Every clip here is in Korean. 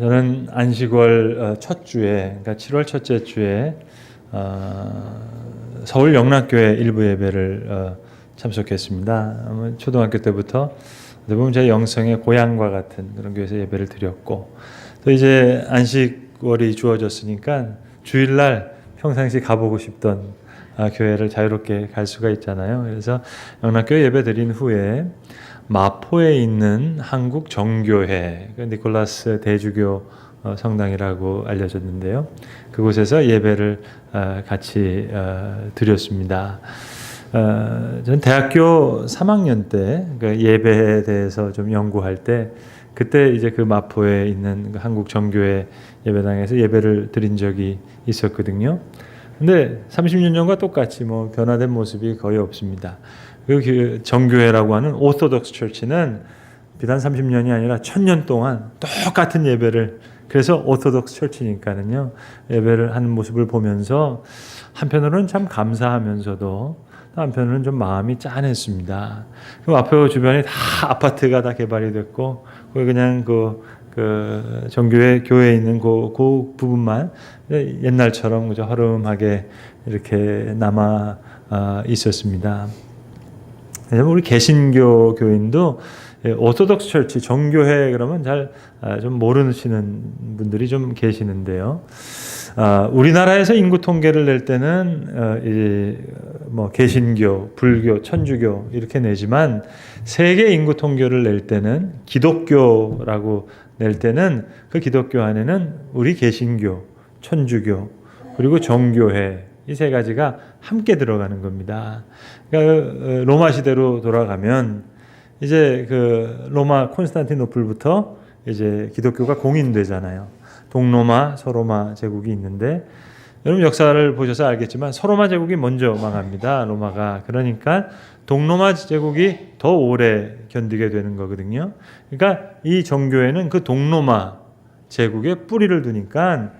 저는 안식월 첫 주에, 그러니까 7월 첫째 주에 서울 영락교회 일부 예배를 참석했습니다. 초등학교 때부터 대부분 제 영성의 고향과 같은 그런 교회에서 예배를 드렸고, 또 이제 안식월이 주어졌으니까 주일날 평상시 가보고 싶던 교회를 자유롭게 갈 수가 있잖아요. 그래서 영락교회 예배 드린 후에 마포에 있는 한국 정교회, 니콜라스 대주교 성당이라고 알려졌는데요. 그곳에서 예배를 같이 드렸습니다. 저는 대학교 3학년 때 예배에 대해서 좀 연구할 때, 그때 이제 그 마포에 있는 한국 정교회 예배당에서 예배를 드린 적이 있었거든요. 근데 30년 전과 똑같이 뭐 변화된 모습이 거의 없습니다. 그 정교회라고 하는 오소독스 처치는 비단 30년이 아니라 1000년 동안 똑같은 예배를, 그래서 오소독스 처치니까는요, 예배를 하는 모습을 보면서 한편으로는 참 감사하면서도 한편으로는 좀 마음이 짠했습니다. 그 앞에 주변에 다 아파트가 다 개발이 됐고, 그냥 그 정교회 교회에 있는 그 부분만 옛날처럼 그저 허름하게 이렇게 남아 있었습니다. 우리 개신교 교인도 오소독스 처치, 정교회 그러면 잘 좀 모르시는 분들이 좀 계시는데요. 우리나라에서 인구 통계를 낼 때는 뭐 개신교, 불교, 천주교 이렇게 내지만 세계 인구 통계를 낼 때는 기독교라고 낼 때는 그 기독교 안에는 우리 개신교, 천주교 그리고 정교회 이 세 가지가 함께 들어가는 겁니다. 그러니까 로마 시대로 돌아가면 이제 그 로마 콘스탄티노플부터 이제 기독교가 공인되잖아요. 동로마, 서로마 제국이 있는데, 여러분 역사를 보셔서 알겠지만 서로마 제국이 먼저 망합니다. 로마가. 그러니까 동로마 제국이 더 오래 견디게 되는 거거든요. 그러니까 이 정교회는 그 동로마 제국에 뿌리를 두니까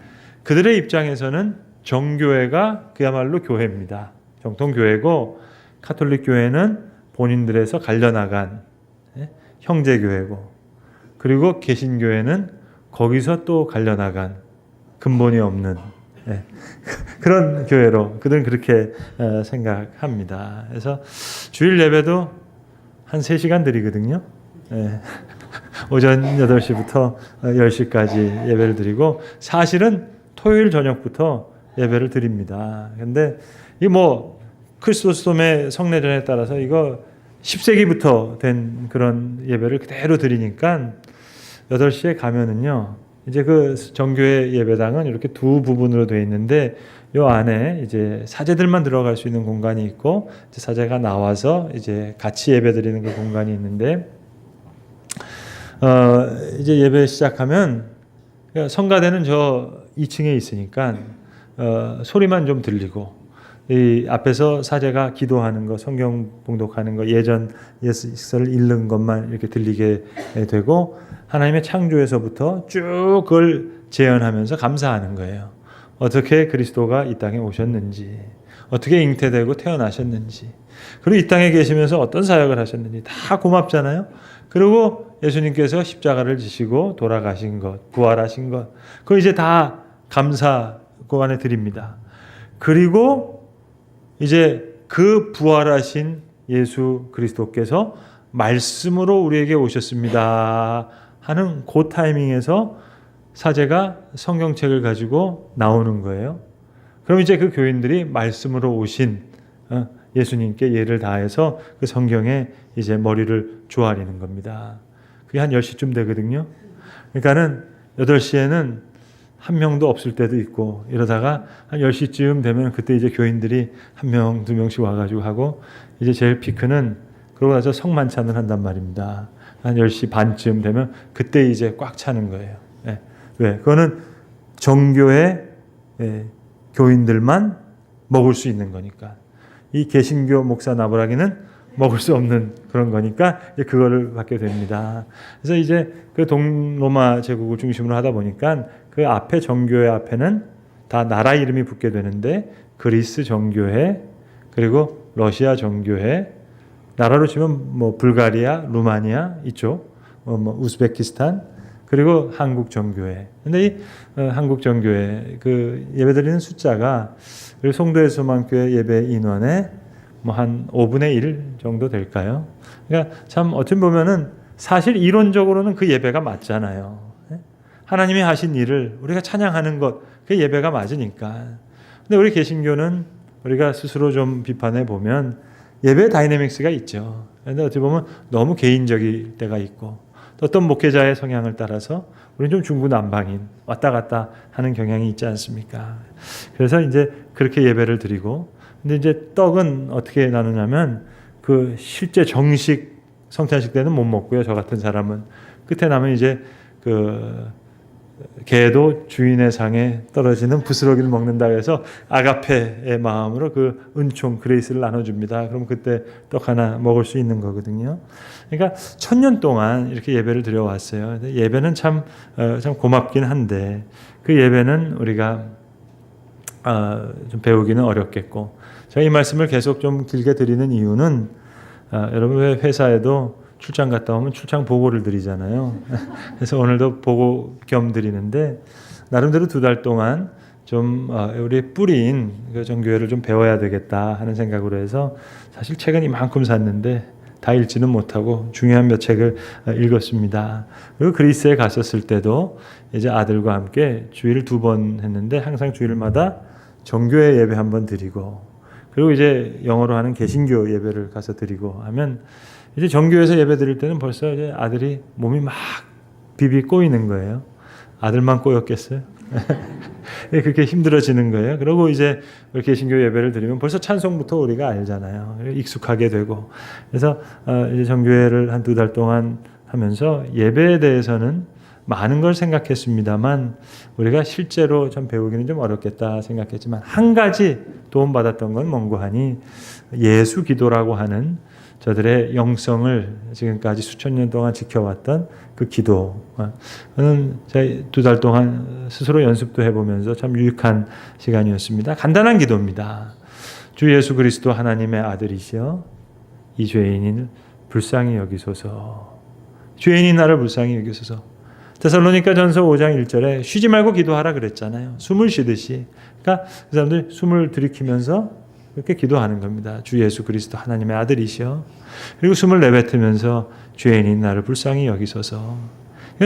그들의 입장에서는 정교회가 그야말로 교회입니다. 정통교회고, 카톨릭 교회는 본인들에서 갈려나간 형제교회고, 그리고 개신교회는 거기서 또 갈려나간 근본이 없는 그런 교회로 그들은 그렇게 생각합니다. 그래서 주일 예배도 한 3시간 드리거든요. 오전 8시부터 10시까지 예배를 드리고, 사실은 토요일 저녁부터 예배를 드립니다. 근데 이 뭐 크리스토스돔의 성례전에 따라서 이거 10세기부터 된 그런 예배를 그대로 드리니까 8시에 가면은요, 이제 그 정교회 예배당은 이렇게 두 부분으로 되어 있는데, 요 안에 이제 사제들만 들어갈 수 있는 공간이 있고, 이제 사제가 나와서 이제 같이 예배 드리는 그 공간이 있는데, 이제 예배 시작하면 성가대는 저 2층에 있으니까 소리만 좀 들리고, 이 앞에서 사제가 기도하는 거, 성경 봉독하는 거, 예전 예서를 읽는 것만 이렇게 들리게 되고, 하나님의 창조에서부터 쭉 그걸 재현하면서 감사하는 거예요. 어떻게 그리스도가 이 땅에 오셨는지, 어떻게 잉태되고 태어나셨는지, 그리고 이 땅에 계시면서 어떤 사역을 하셨는지 다 고맙잖아요. 그리고 예수님께서 십자가를 지시고 돌아가신 것, 부활하신 것, 그거 이제 다 감사 그 안에 드립니다. 그리고 이제 그 부활하신 예수 그리스도께서 말씀으로 우리에게 오셨습니다 하는 그 타이밍에서 사제가 성경책을 가지고 나오는 거예요. 그럼 이제 그 교인들이 말씀으로 오신 예수님께 예를 다해서 그 성경에 이제 머리를 조아리는 겁니다. 그게 한 10시쯤 되거든요. 그러니까는 8시에는 한 명도 없을 때도 있고, 이러다가 한 10시쯤 되면 그때 이제 교인들이 1명, 2명씩 와가지고 하고, 이제 제일 피크는 그러고 나서 성만찬을 한단 말입니다. 한 10시 반쯤 되면 그때 이제 꽉 차는 거예요. 왜? 그거는 정교회 교인들만 먹을 수 있는 거니까. 이 개신교 목사 나부라기는 먹을 수 없는 그런 거니까 이제 그거를 받게 됩니다. 그래서 이제 그 동로마 제국을 중심으로 하다 보니까 그 앞에 정교회 앞에는 다 나라 이름이 붙게 되는데, 그리스 정교회, 그리고 러시아 정교회, 나라로 치면 뭐 불가리아, 루마니아 이쪽, 뭐 우즈베키스탄, 그리고 한국정교회. 근데 이 한국정교회 그 예배드리는 숫자가 우리 송도의 소망교회 예배 인원의 뭐 한 5분의 1 정도 될까요? 그러니까 참 어찌 보면은 사실 이론적으로는 그 예배가 맞잖아요. 하나님이 하신 일을 우리가 찬양하는 것, 그 예배가 맞으니까. 근데 우리 개신교는 우리가 스스로 좀 비판해 보면 예배 다이내믹스가 있죠. 그런데 어찌 보면 너무 개인적일 때가 있고 또 어떤 목회자의 성향을 따라서 우리는 좀 중구난방인 왔다 갔다 하는 경향이 있지 않습니까? 그래서 이제 그렇게 예배를 드리고 근데 이제 떡은 어떻게 나누냐면 그 실제 정식 성찬식 때는 못 먹고요. 저 같은 사람은 끝에 남은 이제 그 개도 주인의 상에 떨어지는 부스러기를 먹는다 해서 아가페의 마음으로 그 은총 그레이스를 나눠줍니다. 그럼 그때 떡 하나 먹을 수 있는 거거든요. 그러니까 1000년 동안 이렇게 예배를 드려왔어요. 예배는 참 고맙긴 한데 그 예배는 우리가 좀 배우기는 어렵겠고 제가 이 말씀을 계속 좀 길게 드리는 이유는 여러분 왜 회사에도 출장 갔다 오면 출장 보고를 드리잖아요. 그래서 오늘도 보고 겸 드리는데 나름대로 2달 동안 좀 우리 뿌리인 그 정교회를 좀 배워야 되겠다 하는 생각으로 해서 사실 책은 이만큼 샀는데 다 읽지는 못하고 중요한 몇 책을 읽었습니다. 그리고 그리스에 갔었을 때도 이제 아들과 함께 주일을 2번 했는데 항상 주일마다 정교회 예배 1번 드리고 그리고 이제 영어로 하는 개신교 예배를 가서 드리고 하면 이제 정교회에서 예배 드릴 때는 벌써 이제 아들이 몸이 막 비비 꼬이는 거예요. 아들만 꼬였겠어요? 그렇게 힘들어지는 거예요. 그리고 이제 개신교 예배를 드리면 벌써 찬송부터 우리가 알잖아요. 익숙하게 되고. 그래서 이제 정교회를 한 2달 동안 하면서 예배에 대해서는 많은 걸 생각했습니다만 우리가 실제로 좀 배우기는 좀 어렵겠다 생각했지만 한 가지 도움받았던 건 뭔고 하니 예수 기도라고 하는 저들의 영성을 지금까지 수천 년 동안 지켜왔던 그 기도. 저는 2달 동안 스스로 연습도 해보면서 참 유익한 시간이었습니다. 간단한 기도입니다. 주 예수 그리스도 하나님의 아들이시여 이 죄인을 불쌍히 여기소서. 죄인인 나를 불쌍히 여기소서. 데살로니가 전서 5장 1절에 쉬지 말고 기도하라 그랬잖아요. 숨을 쉬듯이. 그러니까 그 사람들 숨을 들이키면서 그렇게 기도하는 겁니다. 주 예수 그리스도 하나님의 아들이시여. 그리고 숨을 내뱉으면서 죄인인 나를 불쌍히 여기소서.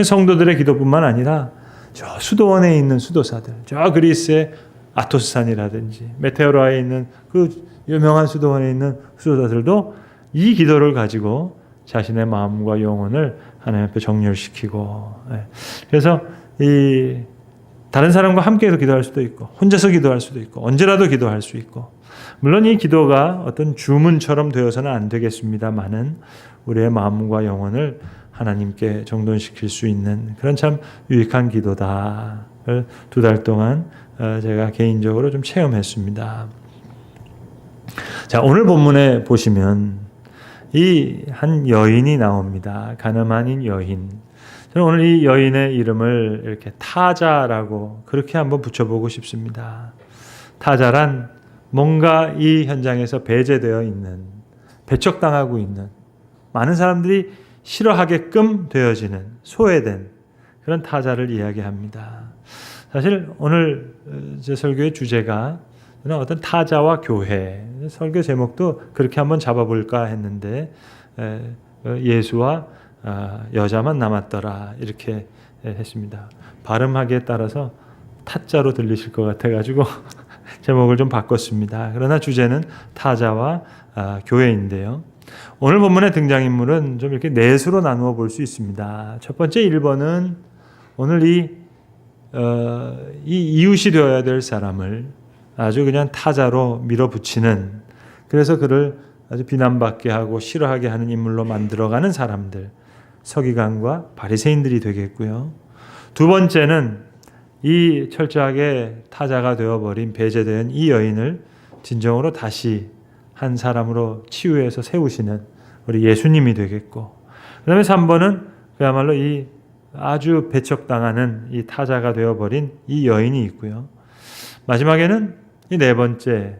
성도들의 기도뿐만 아니라 저 수도원에 있는 수도사들, 저 그리스의 아토스산이라든지 메테오라에 있는 그 유명한 수도원에 있는 수도사들도 이 기도를 가지고 자신의 마음과 영혼을 하나님 앞에 정렬시키고 그래서 이 다른 사람과 함께해서 기도할 수도 있고 혼자서 기도할 수도 있고 언제라도 기도할 수 있고 물론 이 기도가 어떤 주문처럼 되어서는 안 되겠습니다만은 우리의 마음과 영혼을 하나님께 정돈시킬 수 있는 그런 참 유익한 기도다를 2달 동안 제가 개인적으로 좀 체험했습니다. 자, 오늘 본문에 보시면 이 한 여인이 나옵니다. 가늠한 여인. 저는 오늘 이 여인의 이름을 이렇게 타자라고 그렇게 한번 붙여보고 싶습니다. 타자란 뭔가 이 현장에서 배제되어 있는, 배척당하고 있는, 많은 사람들이 싫어하게끔 되어지는, 소외된 그런 타자를 이야기합니다. 사실 오늘 제 설교의 주제가 어떤 타자와 교회, 설교 제목도 그렇게 한번 잡아볼까 했는데 예수와 여자만 남았더라 이렇게 했습니다. 발음하기에 따라서 타자로 들리실 것 같아가지고 제목을 좀 바꿨습니다. 그러나 주제는 타자와 교회인데요. 오늘 본문의 등장인물은 좀 이렇게 넷으로 나누어 볼 수 있습니다. 첫 번째 1번은 오늘 이 이웃이 되어야 될 사람을 아주 그냥 타자로 밀어붙이는 그래서 그를 아주 비난받게 하고 싫어하게 하는 인물로 만들어가는 사람들 서기관과 바리새인들이 되겠고요. 두 번째는 이 철저하게 타자가 되어버린 배제된 이 여인을 진정으로 다시 한 사람으로 치유해서 세우시는 우리 예수님이 되겠고 그 다음에 3번은 그야말로 이 아주 배척당하는 이 타자가 되어버린 이 여인이 있고요. 마지막에는 이 네 번째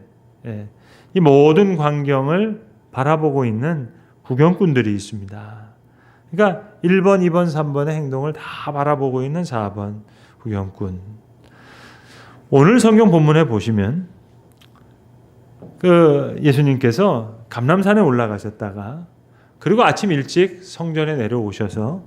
이 모든 광경을 바라보고 있는 구경꾼들이 있습니다. 그러니까 1번, 2번, 3번의 행동을 다 바라보고 있는 4번 구경꾼. 오늘 성경 본문에 보시면 예수님께서 감람산에 올라가셨다가 그리고 아침 일찍 성전에 내려오셔서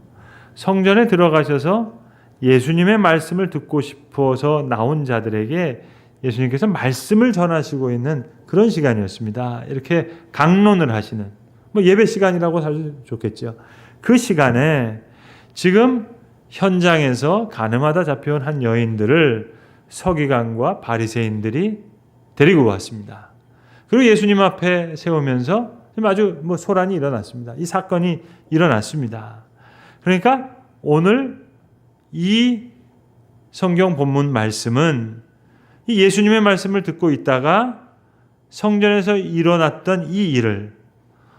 성전에 들어가셔서 예수님의 말씀을 듣고 싶어서 나온 자들에게 예수님께서 말씀을 전하시고 있는 그런 시간이었습니다. 이렇게 강론을 하시는, 예배 시간이라고 사실 좋겠죠. 그 시간에 지금 현장에서 가늠하다 잡혀온 한 여인들을 서기관과 바리새인들이 데리고 왔습니다. 그리고 예수님 앞에 세우면서 아주 소란이 일어났습니다. 이 사건이 일어났습니다. 그러니까 오늘 이 성경 본문 말씀은 이 예수님의 말씀을 듣고 있다가 성전에서 일어났던 이 일을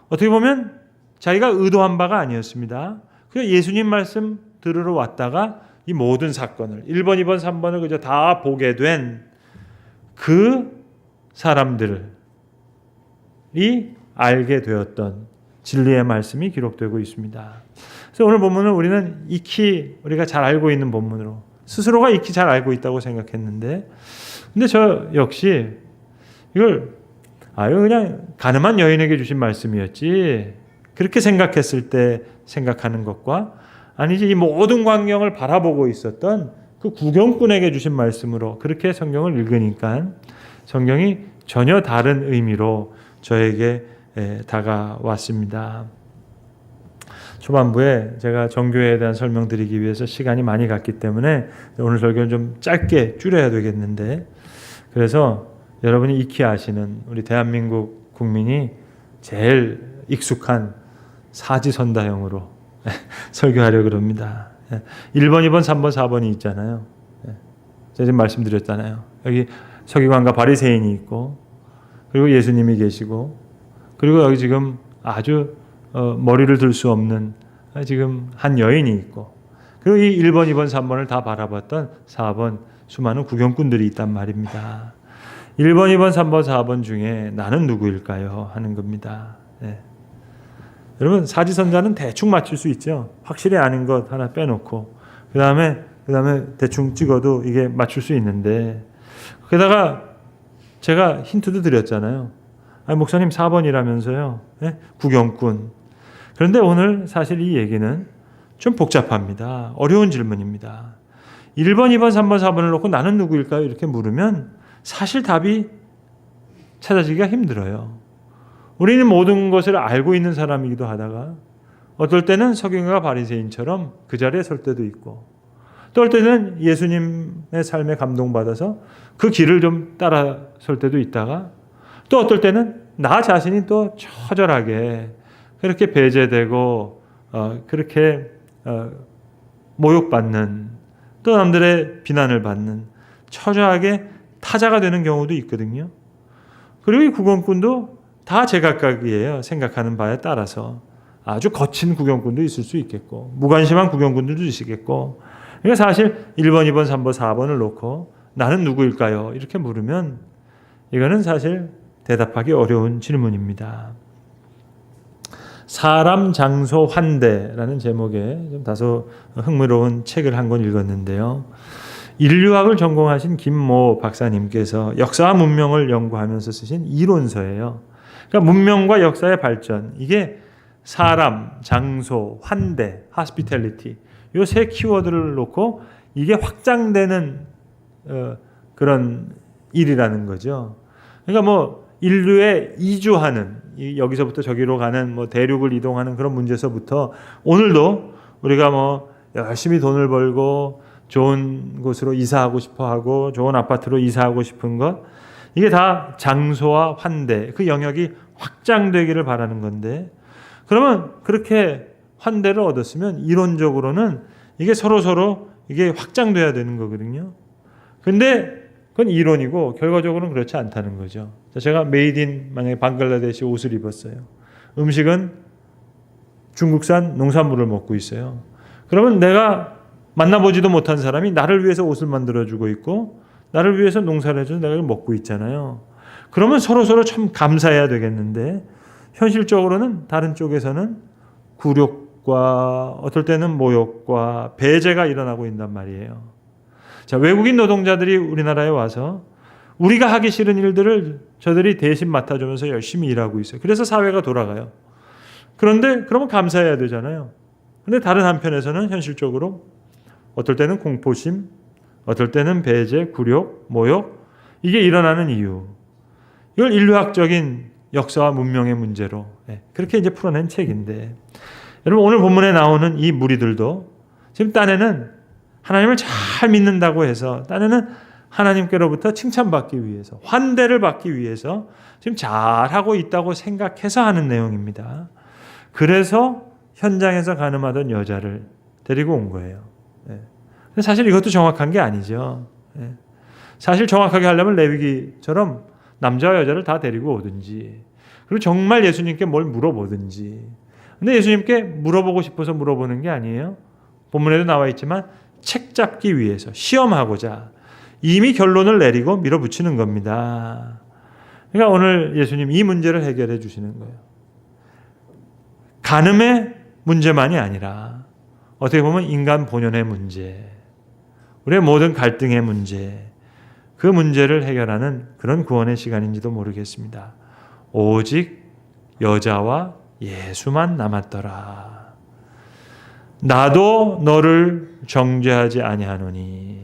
어떻게 보면 자기가 의도한 바가 아니었습니다. 그냥 예수님 말씀 들으러 왔다가 이 모든 사건을 1번, 2번, 3번을 그저 다 보게 된 그 사람들이 알게 되었던 진리의 말씀이 기록되고 있습니다. 그래서 오늘 본문은 우리는 익히 우리가 잘 알고 있는 본문으로 스스로가 익히 잘 알고 있다고 생각했는데, 근데 저 역시 이걸 그냥 가늠한 여인에게 주신 말씀이었지 그렇게 생각했을 때 생각하는 것과 아니지 이 모든 광경을 바라보고 있었던 그 구경꾼에게 주신 말씀으로 그렇게 성경을 읽으니까 성경이 전혀 다른 의미로 저에게 다가왔습니다. 초반부에 제가 정교회에 대한 설명드리기 위해서 시간이 많이 갔기 때문에 오늘 설교는 좀 짧게 줄여야 되겠는데, 그래서 여러분이 익히 아시는 우리 대한민국 국민이 제일 익숙한 사지선다형으로 설교하려고 합니다. 1번, 2번, 3번, 4번이 있잖아요. 제가 지금 말씀드렸잖아요. 여기 서기관과 바리새인이 있고 그리고 예수님이 계시고 그리고 여기 지금 아주 머리를 들 수 없는 지금 한 여인이 있고 그리고 이 1번, 2번, 3번을 다 바라봤던 4번 수많은 구경꾼들이 있단 말입니다. 1번, 2번, 3번, 4번 중에 나는 누구일까요? 하는 겁니다. 여러분 사지선다는 대충 맞출 수 있죠. 확실히 아는 것 하나 빼놓고 그 다음에 대충 찍어도 이게 맞출 수 있는데, 게다가 제가 힌트도 드렸잖아요. 목사님 4번이라면서요. 구경꾼. 그런데 오늘 사실 이 얘기는 좀 복잡합니다. 어려운 질문입니다. 1번, 2번, 3번, 4번을 놓고 나는 누구일까요? 이렇게 물으면 사실 답이 찾아지기가 힘들어요. 우리는 모든 것을 알고 있는 사람이기도 하다가 어떨 때는 서기관과 바리새인처럼 그 자리에 설 때도 있고 또 어떨 때는 예수님의 삶에 감동받아서 그 길을 좀 따라 설 때도 있다가 또 어떨 때는 나 자신이 또 처절하게 그렇게 배제되고 그렇게 모욕받는 또 남들의 비난을 받는 처절하게 타자가 되는 경우도 있거든요. 그리고 이 구경꾼도 다 제각각이에요. 생각하는 바에 따라서 아주 거친 구경꾼도 있을 수 있겠고 무관심한 구경꾼들도 있겠고, 그러니까 사실 1번, 2번, 3번, 4번을 놓고 나는 누구일까요? 이렇게 물으면 이거는 사실 대답하기 어려운 질문입니다. 사람, 장소, 환대라는 제목의 좀 다소 흥미로운 책을 한 권 읽었는데요. 인류학을 전공하신 김모 박사님께서 역사와 문명을 연구하면서 쓰신 이론서예요. 그러니까 문명과 역사의 발전, 이게 사람, 장소, 환대, hospitality 이 세 키워드를 놓고 이게 확장되는 그런 일이라는 거죠. 그러니까 인류의 이주하는 여기서부터 저기로 가는 대륙을 이동하는 그런 문제서부터 오늘도 우리가 열심히 돈을 벌고 좋은 곳으로 이사하고 싶어하고 좋은 아파트로 이사하고 싶은 것, 이게 다 장소와 환대 그 영역이 확장되기를 바라는 건데, 그러면 그렇게 환대를 얻었으면 이론적으로는 이게 서로 이게 확장돼야 되는 거거든요. 근데 그건 이론이고 결과적으로는 그렇지 않다는 거죠. 제가 메이드인 만약에 방글라데시 옷을 입었어요. 음식은 중국산 농산물을 먹고 있어요. 그러면 내가 만나보지도 못한 사람이 나를 위해서 옷을 만들어주고 있고 나를 위해서 농사를 해줘서 내가 이걸 먹고 있잖아요. 그러면 서로 참 감사해야 되겠는데 현실적으로는 다른 쪽에서는 굴욕 기죽과 어떨 때는 모욕과 배제가 일어나고 있단 말이에요. 자, 외국인 노동자들이 우리나라에 와서 우리가 하기 싫은 일들을 저들이 대신 맡아주면서 열심히 일하고 있어요. 그래서 사회가 돌아가요. 그런데 그러면 감사해야 되잖아요. 그런데 다른 한편에서는 현실적으로 어떨 때는 공포심, 어떨 때는 배제, 굴욕, 모욕, 이게 일어나는 이유. 이걸 인류학적인 역사와 문명의 문제로 그렇게 이제 풀어낸 책인데, 여러분 오늘 본문에 나오는 이 무리들도 지금 딴에는 하나님을 잘 믿는다고 해서, 딴에는 하나님께로부터 칭찬받기 위해서, 환대를 받기 위해서 지금 잘하고 있다고 생각해서 하는 내용입니다. 그래서 현장에서 간음하던 여자를 데리고 온 거예요. 사실 이것도 정확한 게 아니죠. 사실 정확하게 하려면 레위기처럼 남자와 여자를 다 데리고 오든지, 그리고 정말 예수님께 뭘 물어보든지. 근데 예수님께 물어보고 싶어서 물어보는 게 아니에요. 본문에도 나와 있지만 책 잡기 위해서, 시험하고자 이미 결론을 내리고 밀어붙이는 겁니다. 그러니까 오늘 예수님 이 문제를 해결해 주시는 거예요. 간음의 문제만이 아니라 어떻게 보면 인간 본연의 문제, 우리의 모든 갈등의 문제, 그 문제를 해결하는 그런 구원의 시간인지도 모르겠습니다. 오직 여자와 예수만 남았더라. 나도 너를 정죄하지 아니하노니.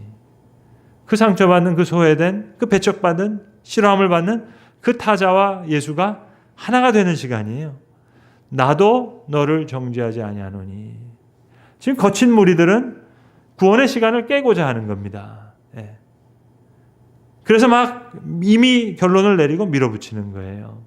그 상처받는, 그 소외된, 그 배척받은, 싫어함을 받는 그 타자와 예수가 하나가 되는 시간이에요. 나도 너를 정죄하지 아니하노니. 지금 거친 무리들은 구원의 시간을 깨고자 하는 겁니다. 그래서 막 이미 결론을 내리고 밀어붙이는 거예요.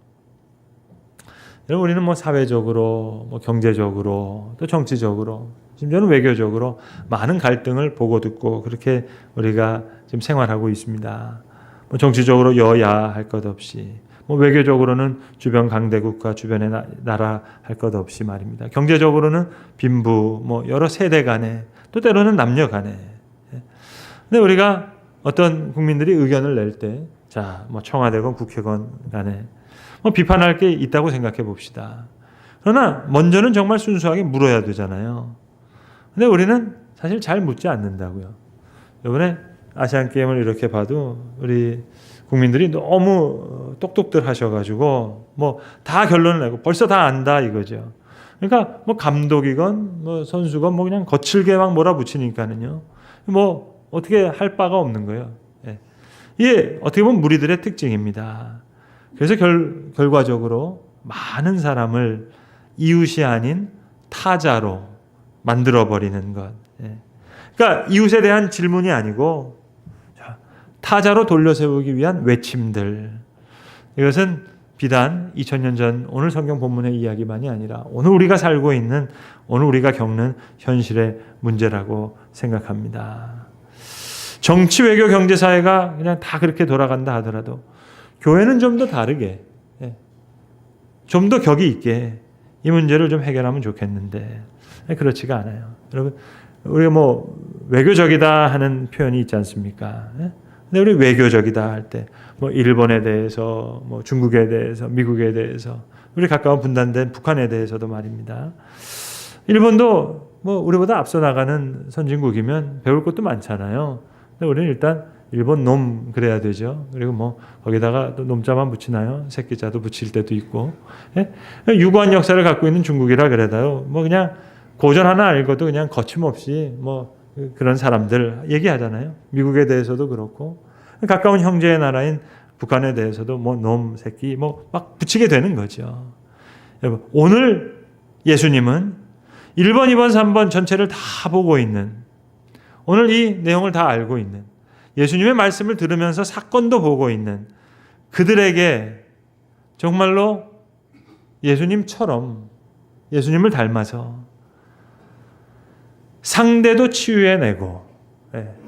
여러분, 우리는 뭐 사회적으로, 뭐 경제적으로, 또 정치적으로, 심지어는 외교적으로 많은 갈등을 보고 듣고 그렇게 우리가 지금 생활하고 있습니다. 뭐 정치적으로 여야 할 것 없이, 뭐 외교적으로는 주변 강대국과 주변의 나라 할 것 없이 말입니다. 경제적으로는 빈부, 뭐 여러 세대 간에, 또 때로는 남녀 간에. 근데 우리가 어떤 국민들이 의견을 낼 때, 자, 뭐 청와대건 국회건 간에 뭐 비판할 게 있다고 생각해 봅시다. 그러나 먼저는 정말 순수하게 물어야 되잖아요. 근데 우리는 사실 잘 묻지 않는다고요. 이번에 아시안 게임을 이렇게 봐도 우리 국민들이 너무 똑똑들 하셔가지고 뭐 다 결론을 내고 벌써 다 안다 이거죠. 그러니까 뭐 감독이건 뭐 선수건 뭐 그냥 거칠게 막 몰아붙이니까는요. 뭐 어떻게 할 바가 없는 거예요. 이게 어떻게 보면 무리들의 특징입니다. 그래서 결과적으로 많은 사람을 이웃이 아닌 타자로 만들어버리는 것. 그러니까 이웃에 대한 질문이 아니고 타자로 돌려세우기 위한 외침들. 이것은 비단 2000년 전 오늘 성경 본문의 이야기만이 아니라 오늘 우리가 살고 있는, 오늘 우리가 겪는 현실의 문제라고 생각합니다. 정치, 외교, 경제, 사회가 그냥 다 그렇게 돌아간다 하더라도 교회는 좀 더 다르게, 좀 더 격이 있게 이 문제를 좀 해결하면 좋겠는데 그렇지가 않아요. 여러분, 우리가 뭐 외교적이다 하는 표현이 있지 않습니까? 근데 우리 외교적이다 할 때 뭐 일본에 대해서, 뭐 중국에 대해서, 미국에 대해서, 우리 가까운 분단된 북한에 대해서도 말입니다. 일본도 뭐 우리보다 앞서 나가는 선진국이면 배울 것도 많잖아요. 근데 우리는 일단 일본 놈 그래야 되죠. 그리고 뭐 거기다가 또 놈자만 붙이나요? 새끼자도 붙일 때도 있고. 유구한 역사를 갖고 있는 중국이라 그래도요. 뭐 그냥 고전 하나 알고도 그냥 거침없이 뭐 그런 사람들 얘기하잖아요. 미국에 대해서도 그렇고 가까운 형제의 나라인 북한에 대해서도 뭐 놈, 새끼 뭐 막 붙이게 되는 거죠. 여러분, 오늘 예수님은 1번, 2번, 3번 전체를 다 보고 있는, 오늘 이 내용을 다 알고 있는, 예수님의 말씀을 들으면서 사건도 보고 있는 그들에게 정말로 예수님처럼, 예수님을 닮아서 상대도 치유해내고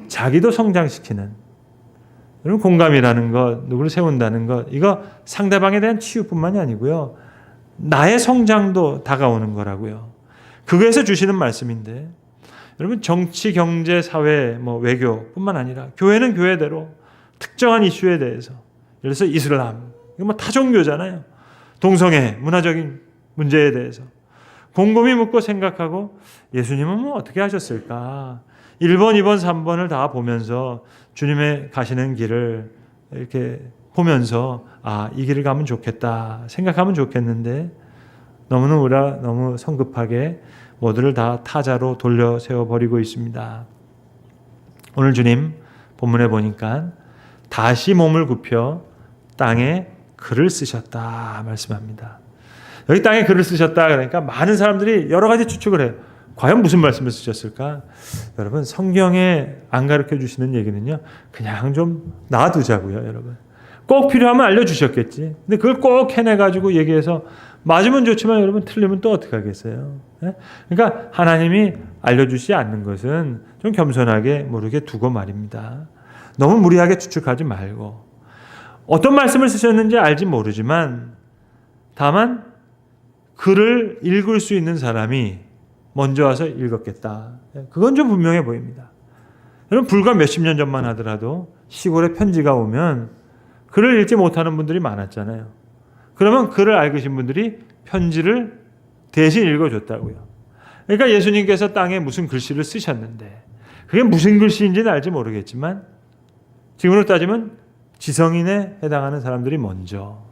자기도 성장시키는, 여러분, 공감이라는 것, 누구를 세운다는 것, 이거 상대방에 대한 치유뿐만이 아니고요, 나의 성장도 다가오는 거라고요. 그거에서 주시는 말씀인데, 여러분, 정치, 경제, 사회, 뭐 외교뿐만 아니라 교회는 교회대로 특정한 이슈에 대해서, 예를 들어서 이슬람, 이거 뭐 타종교잖아요. 동성애, 문화적인 문제에 대해서 곰곰이 묻고 생각하고 예수님은 뭐 어떻게 하셨을까? 1번, 2번, 3번을 다 보면서 주님의 가시는 길을 이렇게 보면서 이 길을 가면 좋겠다 생각하면 좋겠는데 너무 성급하게 모두를 다 타자로 돌려 세워버리고 있습니다. 오늘 주님 본문에 보니까 다시 몸을 굽혀 땅에 글을 쓰셨다 말씀합니다. 여기 땅에 글을 쓰셨다 그러니까 많은 사람들이 여러 가지 추측을 해요. 과연 무슨 말씀을 쓰셨을까? 여러분 성경에 안 가르쳐 주시는 얘기는요. 그냥 좀 놔두자고요. 여러분. 꼭 필요하면 알려주셨겠지. 근데 그걸 꼭 해내가지고 얘기해서 맞으면 좋지만 여러분 틀리면 또 어떻게 하겠어요? 그러니까 하나님이 알려주시지 않는 것은 좀 겸손하게 모르게 두고 말입니다. 너무 무리하게 추측하지 말고 어떤 말씀을 쓰셨는지 알지 모르지만 다만 글을 읽을 수 있는 사람이 먼저 와서 읽었겠다. 그건 좀 분명해 보입니다. 여러분 불과 몇십 년 전만 하더라도 시골에 편지가 오면 글을 읽지 못하는 분들이 많았잖아요. 그러면 글을 읽으신 분들이 편지를 대신 읽어줬다고요. 그러니까 예수님께서 땅에 무슨 글씨를 쓰셨는데 그게 무슨 글씨인지는 알지 모르겠지만 지금으로 따지면 지성인에 해당하는 사람들이 먼저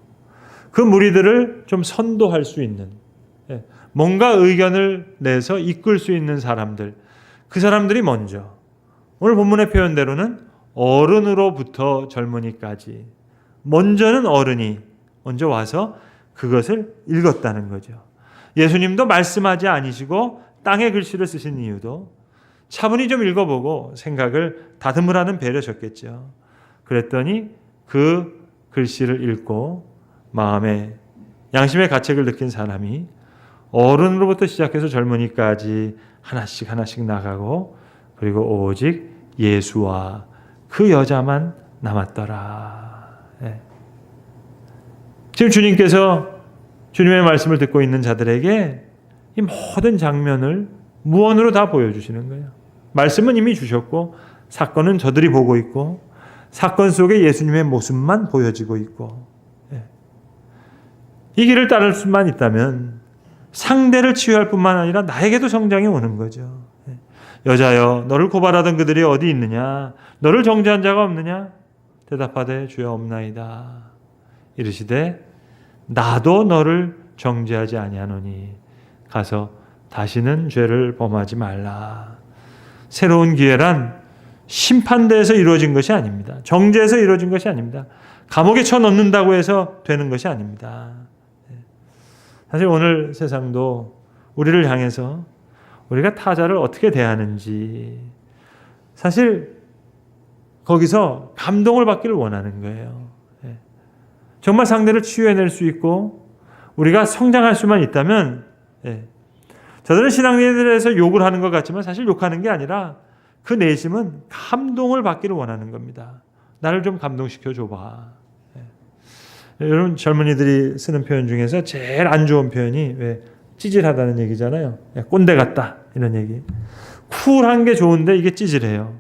그 무리들을 좀 선도할 수 있는 뭔가 의견을 내서 이끌 수 있는 사람들 그 사람들이 먼저 오늘 본문의 표현대로는 어른으로부터 젊은이까지 먼저는 어른이 먼저 와서 그것을 읽었다는 거죠. 예수님도 말씀하지 아니시고 땅에 글씨를 쓰신 이유도 차분히 좀 읽어보고 생각을 다듬으라는 배려셨겠죠. 그랬더니 그 글씨를 읽고 마음에 양심의 가책을 느낀 사람이 어른으로부터 시작해서 젊은이까지 하나씩 나가고 그리고 오직 예수와 그 여자만 남았더라. 지금 주님께서 주님의 말씀을 듣고 있는 자들에게 이 모든 장면을 무언으로 다 보여주시는 거예요. 말씀은 이미 주셨고 사건은 저들이 보고 있고 사건 속에 예수님의 모습만 보여지고 있고 이 길을 따를 수만 있다면 상대를 치유할 뿐만 아니라 나에게도 성장이 오는 거죠. 여자여 너를 고발하던 그들이 어디 있느냐? 너를 정죄한 자가 없느냐? 대답하되 주여 없나이다. 이르시되 나도 너를 정죄하지 아니하노니 가서 다시는 죄를 범하지 말라. 새로운 기회란 심판대에서 이루어진 것이 아닙니다. 정죄에서 이루어진 것이 아닙니다. 감옥에 쳐넣는다고 해서 되는 것이 아닙니다. 사실 오늘 세상도 우리를 향해서 우리가 타자를 어떻게 대하는지 사실 거기서 감동을 받기를 원하는 거예요. 정말 상대를 치유해낼 수 있고 우리가 성장할 수만 있다면 저들은 신앙인에 대해서 욕을 하는 것 같지만 사실 욕하는 게 아니라 그 내심은 감동을 받기를 원하는 겁니다. 나를 좀 감동시켜 줘봐. 여러분 젊은이들이 쓰는 표현 중에서 제일 안 좋은 표현이 왜 찌질하다는 얘기잖아요. 꼰대 같다 이런 얘기. 쿨한 게 좋은데 이게 찌질해요.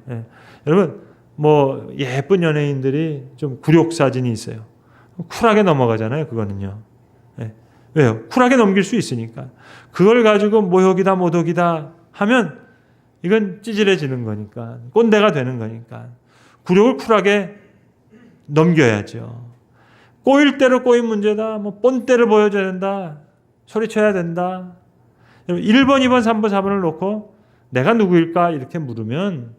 여러분 뭐 예쁜 연예인들이 좀 굴욕 사진이 있어요. 쿨하게 넘어가잖아요. 그거는요. 왜요? 쿨하게 넘길 수 있으니까. 그걸 가지고 모욕이다 모독이다 하면 이건 찌질해지는 거니까 꼰대가 되는 거니까 굴욕을 쿨하게 넘겨야죠. 꼬일 대로 꼬인 문제다. 뭐 뻔때를 보여줘야 된다. 소리쳐야 된다. 1번, 2번, 3번, 4번을 놓고 내가 누구일까 이렇게 물으면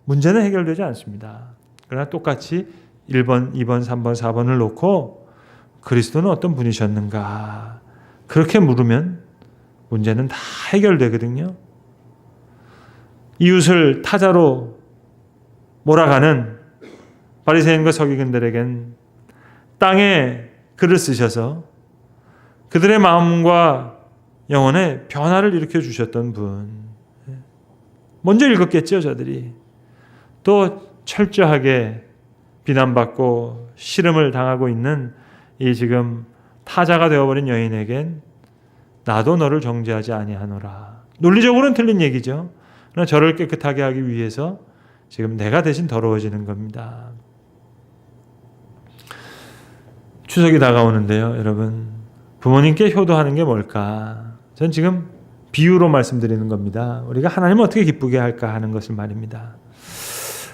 문제는 해결되지 않습니다. 그러나 똑같이 1번, 2번, 3번, 4번을 놓고 그리스도는 어떤 분이셨는가 그렇게 물으면 문제는 다 해결되거든요. 이웃을 타자로 몰아가는 바리새인과 서기관들에겐 땅에 글을 쓰셔서 그들의 마음과 영혼에 변화를 일으켜 주셨던 분. 먼저 읽었겠죠, 저들이. 또 철저하게 비난받고 시름을 당하고 있는 이 지금 타자가 되어버린 여인에겐 나도 너를 정죄하지 아니하노라. 논리적으로는 틀린 얘기죠. 그러나 저를 깨끗하게 하기 위해서 지금 내가 대신 더러워지는 겁니다. 추석이 다가오는데요, 여러분. 부모님께 효도하는 게 뭘까? 전 지금 비유로 말씀드리는 겁니다. 우리가 하나님을 어떻게 기쁘게 할까 하는 것을 말입니다.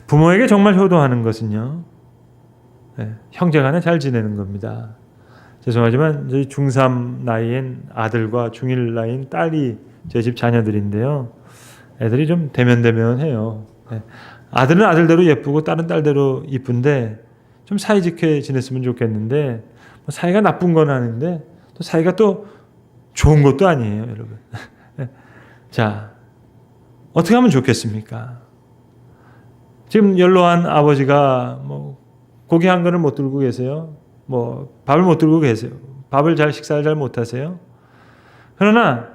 부모에게 정말 효도하는 것은요, 형제간에 잘 지내는 겁니다. 죄송하지만 저희 중3 나이엔 아들과 중1 나이인 딸이 저희 집 자녀들인데요. 애들이 좀 대면대면해요. 아들은 아들대로 예쁘고 딸은 딸대로 이쁜데 좀 사이좋게 지냈으면 좋겠는데 사이가 나쁜 건 아닌데 또 사이가 또 좋은 것도 아니에요, 여러분. 자, 어떻게 하면 좋겠습니까? 지금 연로한 아버지가 뭐 고기 한 그릇 못 들고 계세요. 뭐 밥을 못 들고 계세요. 식사를 잘 못하세요. 그러나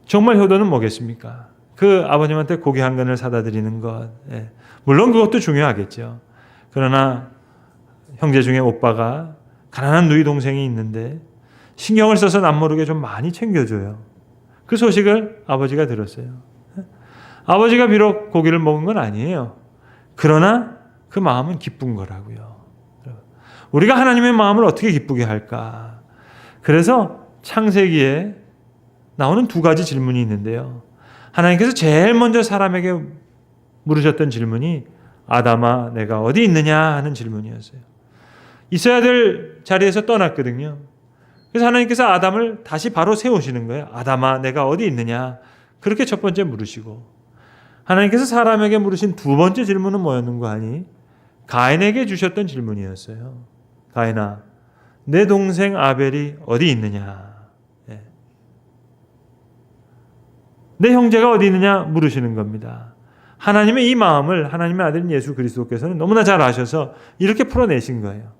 정말 효도는 뭐겠습니까? 그 아버님한테 고기 한 그릇을 사다 드리는 것. 물론 그것도 중요하겠죠. 그러나 형제 중에 오빠가 가난한 누이 동생이 있는데 신경을 써서 남모르게 좀 많이 챙겨줘요. 그 소식을 아버지가 들었어요. 아버지가 비록 고기를 먹은 건 아니에요. 그러나 그 마음은 기쁜 거라고요. 우리가 하나님의 마음을 어떻게 기쁘게 할까? 그래서 창세기에 나오는 두 가지 질문이 있는데요. 하나님께서 제일 먼저 사람에게 물으셨던 질문이 아담아 내가 어디 있느냐 하는 질문이었어요. 있어야 될 자리에서 떠났거든요. 그래서 하나님께서 아담을 다시 바로 세우시는 거예요. 아담아 내가 어디 있느냐. 그렇게 첫 번째 물으시고 하나님께서 사람에게 물으신 두 번째 질문은 뭐였는가 하니 가인에게 주셨던 질문이었어요. 가인아 내 동생 아벨이 어디 있느냐. 내 형제가 어디 있느냐 물으시는 겁니다. 하나님의 이 마음을 하나님의 아들인 예수 그리스도께서는 너무나 잘 아셔서 이렇게 풀어내신 거예요.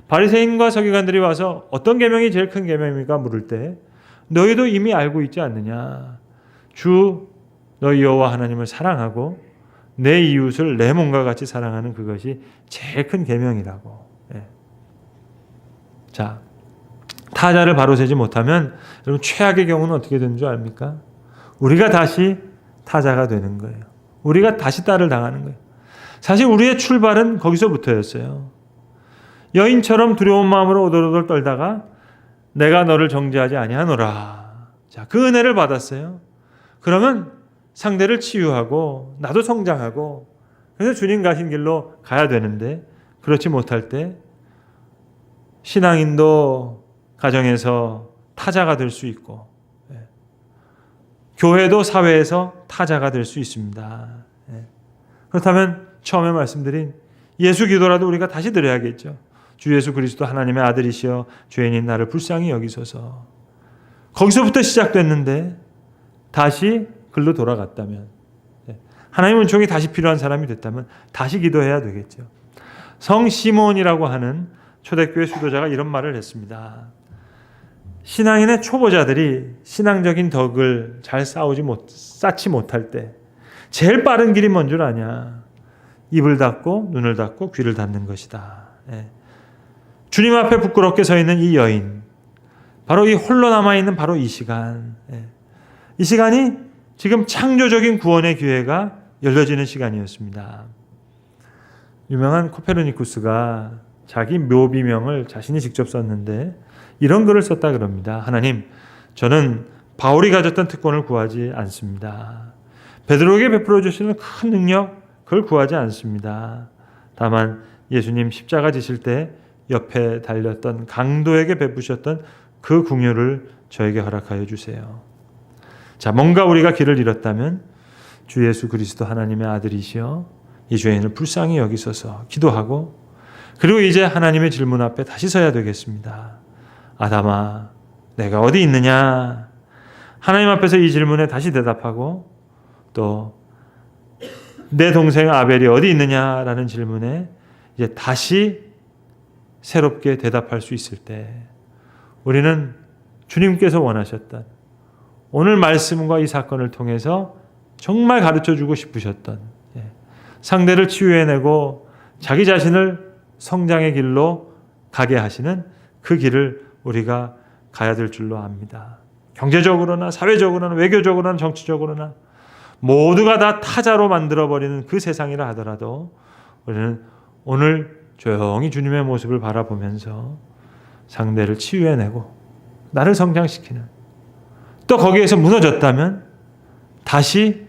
바리새인과 서기관들이 와서 어떤 계명이 제일 큰 계명입니까? 물을 때 너희도 이미 알고 있지 않느냐. 주 너희 여호와 하나님을 사랑하고 내 이웃을 내 몸과 같이 사랑하는 그것이 제일 큰 계명이라고. 자, 타자를 바로 세지 못하면 여러분 최악의 경우는 어떻게 되는 줄 압니까? 우리가 다시 타자가 되는 거예요. 우리가 다시 딸을 당하는 거예요. 사실 우리의 출발은 거기서부터였어요. 여인처럼 두려운 마음으로 오돌오돌 떨다가 내가 너를 정죄하지 아니하노라. 자, 그 은혜를 받았어요. 그러면 상대를 치유하고 나도 성장하고 그래서 주님 가신 길로 가야 되는데 그렇지 못할 때 신앙인도 가정에서 타자가 될 수 있고 교회도 사회에서 타자가 될 수 있습니다. 그렇다면 처음에 말씀드린 예수 기도라도 우리가 다시 드려야겠죠. 주 예수 그리스도 하나님의 아들이시여 죄인인 나를 불쌍히 여기소서. 거기서부터 시작됐는데 다시 글로 돌아갔다면 하나님 은총이 다시 필요한 사람이 됐다면 다시 기도해야 되겠죠. 성 시몬이라고 하는 초대교회 수도자가 이런 말을 했습니다. 신앙인의 초보자들이 신앙적인 덕을 잘 쌓지 못할 때 제일 빠른 길이 뭔 줄 아냐? 입을 닫고 눈을 닫고 귀를 닫는 것이다. 주님 앞에 부끄럽게 서 있는 이 여인, 바로 이 홀로 남아있는 바로 이 시간, 이 시간이 지금 창조적인 구원의 기회가 열려지는 시간이었습니다. 유명한 코페르니쿠스가 자기 묘비명을 자신이 직접 썼는데 이런 글을 썼다 그럽니다. 하나님, 저는 바울이 가졌던 특권을 구하지 않습니다. 베드로에게 베풀어 주시는 큰 능력, 그걸 구하지 않습니다. 다만 예수님 십자가 지실 때 옆에 달렸던 강도에게 베푸셨던 그 긍휼을 저에게 허락하여 주세요. 자, 뭔가 우리가 길을 잃었다면 주 예수 그리스도 하나님의 아들이시여 이 죄인을 불쌍히 여기소서 기도하고 그리고 이제 하나님의 질문 앞에 다시 서야 되겠습니다. 아담아, 내가 어디 있느냐? 하나님 앞에서 이 질문에 다시 대답하고 또 내 동생 아벨이 어디 있느냐라는 질문에 이제 다시 새롭게 대답할 수 있을 때 우리는 주님께서 원하셨던 오늘 말씀과 이 사건을 통해서 정말 가르쳐주고 싶으셨던 상대를 치유해내고 자기 자신을 성장의 길로 가게 하시는 그 길을 우리가 가야 될 줄로 압니다. 경제적으로나 사회적으로나 외교적으로나 정치적으로나 모두가 다 타자로 만들어버리는 그 세상이라 하더라도 우리는 오늘 조용히 주님의 모습을 바라보면서 상대를 치유해내고 나를 성장시키는 또 거기에서 무너졌다면 다시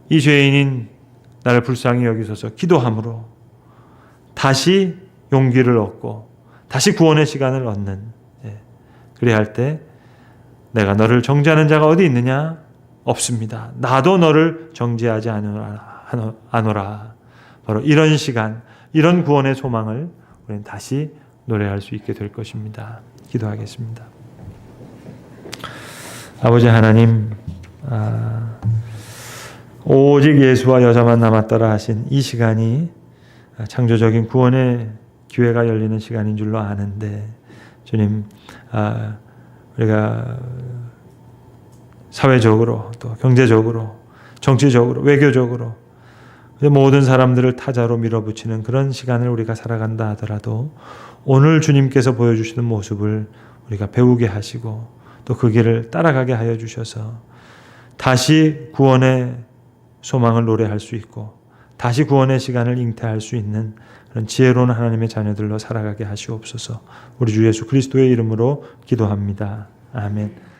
이 죄인인 나를 불쌍히 여기소서 기도함으로 다시 용기를 얻고 다시 구원의 시간을 얻는, 그래야 할 때 내가 너를 정죄하는 자가 어디 있느냐? 없습니다. 나도 너를 정죄하지 않노라. 바로 이런 시간, 이런 구원의 소망을 우리는 다시 노래할 수 있게 될 것입니다. 기도하겠습니다. 아버지 하나님, 오직 예수와 여자만 남았더라 하신 이 시간이 창조적인 구원의 기회가 열리는 시간인 줄로 아는데, 주님, 우리가 사회적으로 또 경제적으로 정치적으로 외교적으로 모든 사람들을 타자로 밀어붙이는 그런 시간을 우리가 살아간다 하더라도 오늘 주님께서 보여주시는 모습을 우리가 배우게 하시고 또 그 길을 따라가게 하여 주셔서 다시 구원의 소망을 노래할 수 있고 다시 구원의 시간을 잉태할 수 있는 그런 지혜로운 하나님의 자녀들로 살아가게 하시옵소서. 우리 주 예수 그리스도의 이름으로 기도합니다. 아멘.